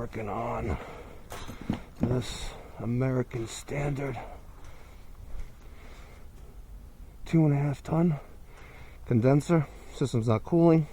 working on this American Standard 2.5 ton condenser. System's not cooling.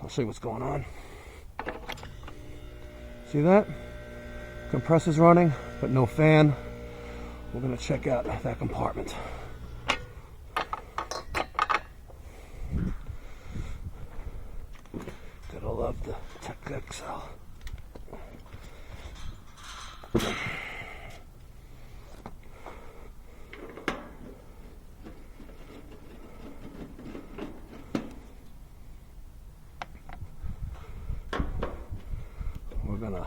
I'll show you what's going on. See that? Compressor's running, but no fan. We're gonna check out that compartment. Gotta love the Tech XL. We're gonna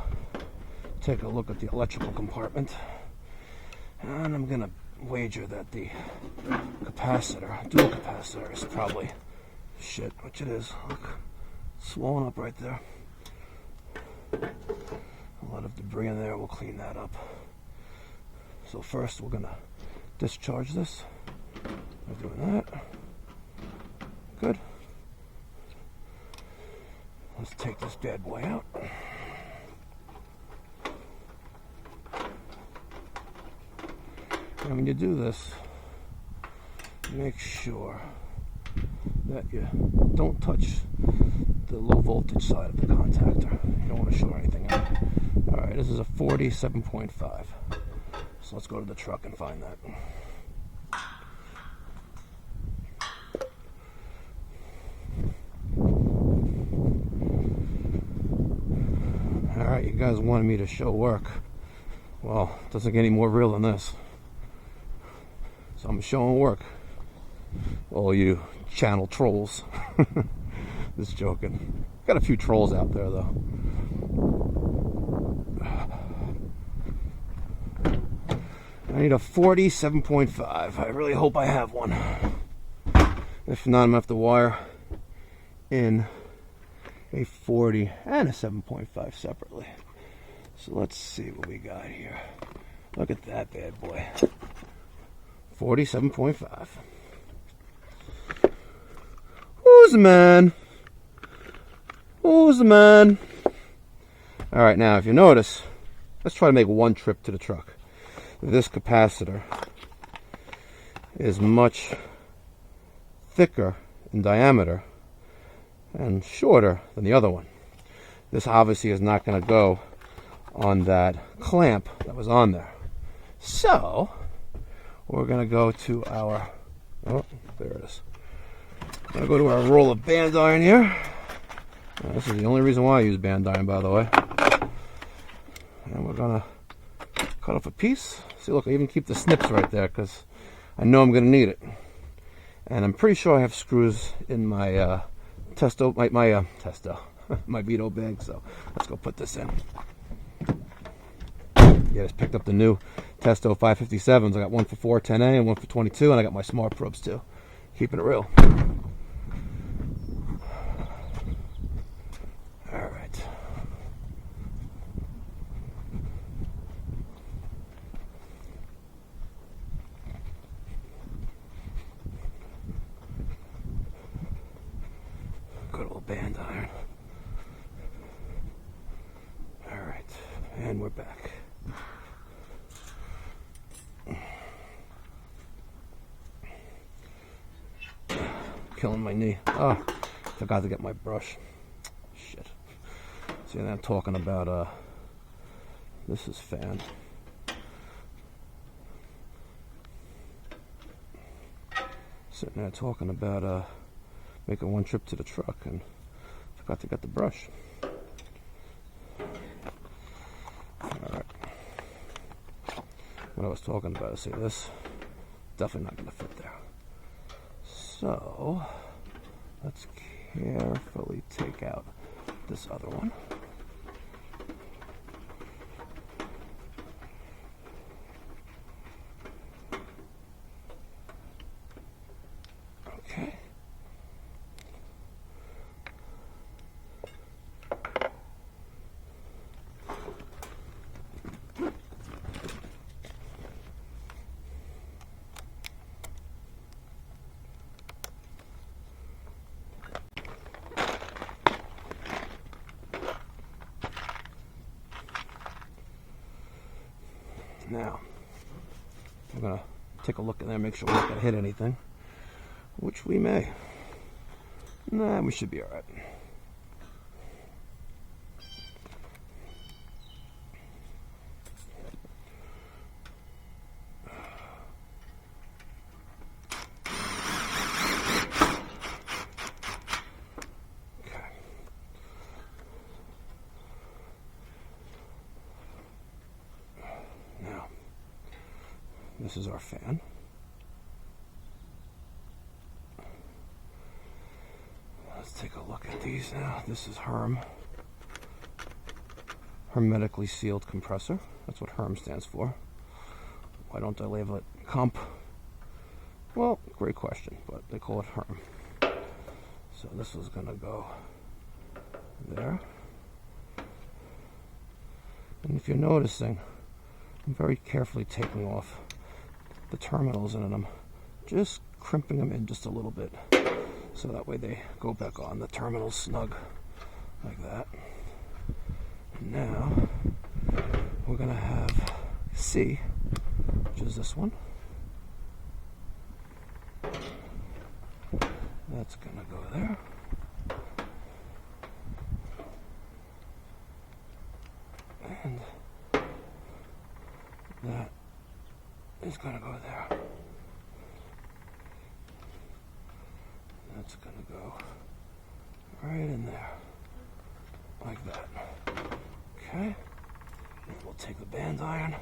take a look at the electrical compartment, and I'm gonna wager that the capacitor, dual capacitor, is probably shit, which it is. Look, swollen up right there. A lot of debris in there. We'll clean that up. So first we're gonna discharge this. We're doing that. Good. Let's take this bad boy out. And when you do this, make sure that you don't touch the low voltage side of the contactor. You don't want to short anything out. Alright, this is a 47.5. So let's go to the truck and find that. Alright, you guys wanted me to show work. Well, it doesn't get any more real than this. So I'm showing work. All you channel trolls. Just joking. Got a few trolls out there though. I need a 47.5. I really hope I have one. If not, I'm gonna have to wire in a 40 and a 7.5 separately. So let's see what we got here. Look at that bad boy. 47.5. Who's the man? Who's the man? Alright, now if you notice, let's try to make one trip to the truck. This capacitor is much thicker in diameter and shorter than the other one. This obviously is not going to go on that clamp that was on there. So we're going to go to our, oh, there it is. I'm going to go to our roll of band iron here. Now, this is the only reason why I use band iron, by the way. And we're going to cut off a piece. See, look, I even keep the snips right there because I know I'm going to need it. And I'm pretty sure I have screws in my testo, my Vito bag. So let's go put this in. Yeah, just picked up the new Testo 557s. I got one for 410A and one for 22, and I got my smart probes too. Keeping it real. All right. Good old band iron. All right, and we're back. Killing my knee. Oh, forgot to get my brush. Shit. See, I'm talking about this is fan. Sitting there talking about making one trip to the truck and forgot to get the brush. Alright. What I was talking about, see this? Definitely not going to fit there. So, let's carefully take out this other one. Okay. Now, we're going to take a look in there, make sure we're not going to hit anything, which we may. Nah, we should be all right. This is our fan. Let's take a look at these now. This is hermetically sealed compressor. That's what HERM stands for. Why don't I label it comp? Well, great question, but they call it HERM. So this is going to go there. And if you're noticing, I'm very carefully taking off the terminals in them, just crimping them in just a little bit, so that way they go back on the terminals snug, like that. And now we're going to have C, which is this one. That's going to go there. And that is going to go there. That's going to go right in there, like that. Okay. And we'll take the band iron,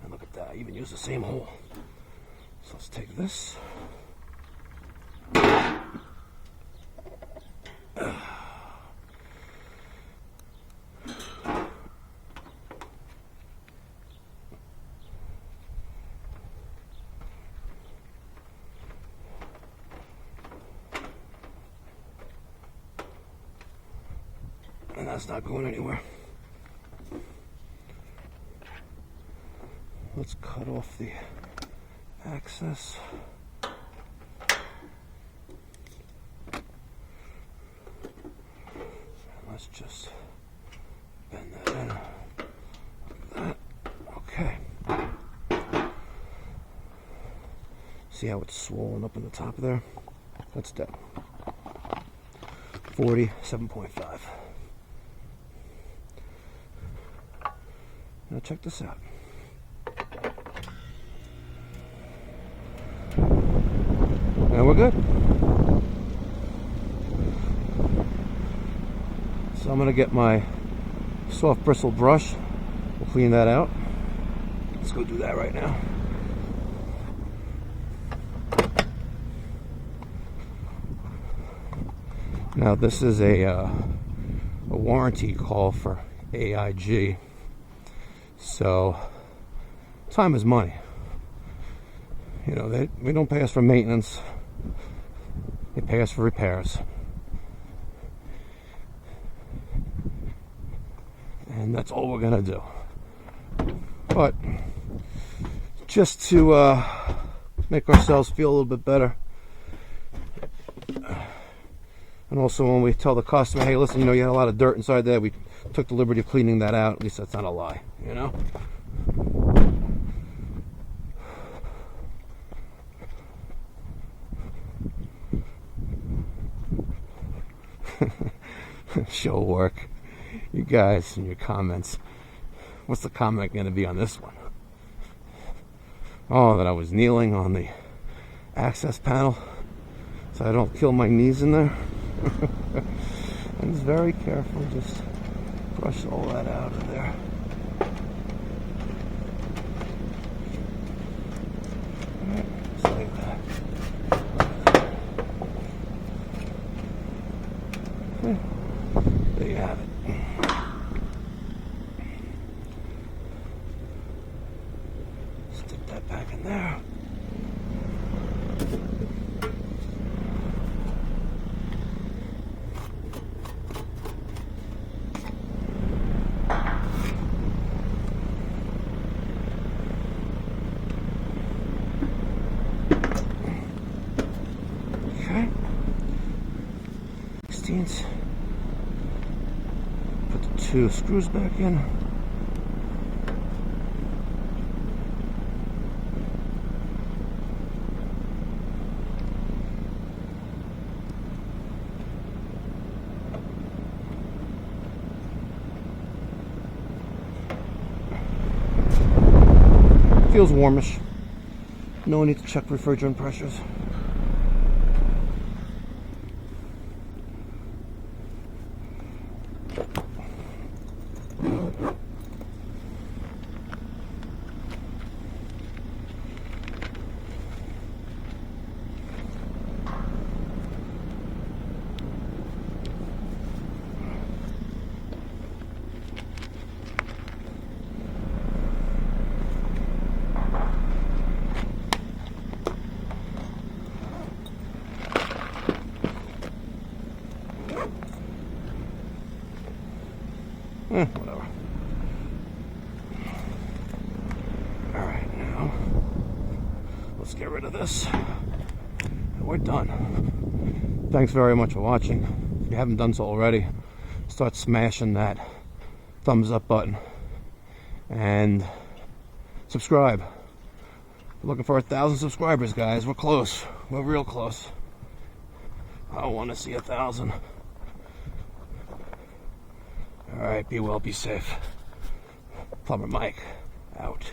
and look at that, I even use the same hole. So let's take this. And that's not going anywhere. Let's cut off the access. And let's just bend that in like that. Okay. See how it's swollen up in the top there? That's dead. 47.5. Now check this out. Now we're good. So I'm going to get my soft bristle brush. We'll clean that out. Let's go do that right now. Now this is a warranty call for AIG. So time is money. You know, they don't pay us for maintenance. They pay us for repairs. And that's all we're going to do. But just to make ourselves feel a little bit better. And also when we tell the customer, hey, listen, you know, you had a lot of dirt inside there. We took the liberty of cleaning that out. At least that's not a lie, you know? Show work. You guys in your comments. What's the comment going to be on this one? Oh, that I was kneeling on the access panel so I don't kill my knees in there. And just very careful, just brush all that out of there. Alright, just like that. Okay. There you have it. Stick that back in there. Okay. 16s. Put the two screws back in. feels warmish. No need to check refrigerant pressures. Whatever. Alright, now let's get rid of this. And we're done. Thanks very much for watching. If you haven't done so already, start smashing that thumbs up button and subscribe. We're looking for 1,000 subscribers, guys. We're close. We're real close. I want to see 1,000. Alright, be well, be safe. Plumber Mike, out.